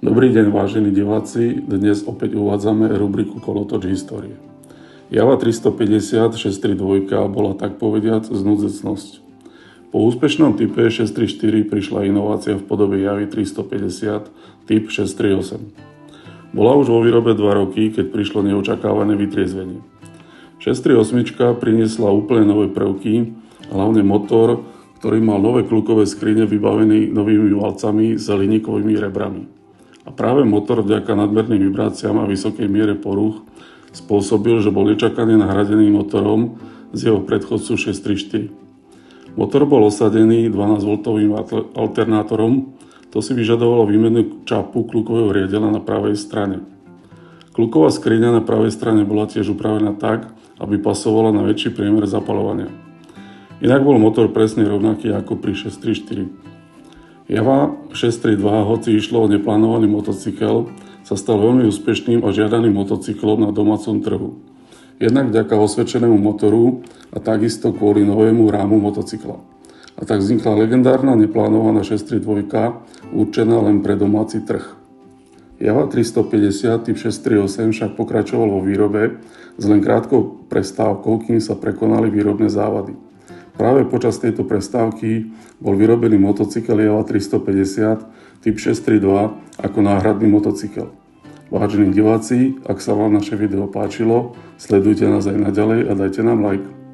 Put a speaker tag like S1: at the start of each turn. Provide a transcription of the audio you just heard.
S1: Dobrý deň, vážení diváci, dnes opäť uvádzame rubriku Kolotoč histórie. Java 350 632 bola tak povediac znudzecnosť. Po úspešnom type 634 prišla inovácia v podobe Javy 350 typ 638. Bola už vo výrobe 2 roky, keď prišlo neočakávané vytriezvenie. 638 priniesla úplne nové prvky, hlavne motor, ktorý mal nové klukové skrine vybavený novými valcami s hliníkovými rebrami. A práve motor vďaka nadmerným vibráciám a vysokej miere porúch spôsobil, že bol nečakane nahradený motorom z jeho predchodcu 634. Motor bol osadený 12V alternátorom, to si vyžadovalo výmenu čapu klukového riadela na pravej strane. Kluková skriňa na pravej strane bola tiež upravená tak, aby pasovala na väčší priemer zapaľovania. Inak bol motor presne rovnaký ako pri 634. Java 632, hoci išlo o neplánovaný motocykel, sa stal veľmi úspešným a žiadaným motocyklom na domácom trhu. Jednak vďaka osvedčenému motoru a takisto kvôli novému rámu motocykla. A tak vznikla legendárna neplánovaná 632 určená len pre domáci trh. Java 350 typ 638 však pokračoval vo výrobe s len krátkou prestávkou, kým sa prekonali výrobné závady. Práve počas tejto prestávky bol vyrobený motocykel Java 350 typ 632 ako náhradný motocykel. Vážení diváci, ak sa vám naše video páčilo, sledujte nás aj naďalej a dajte nám like.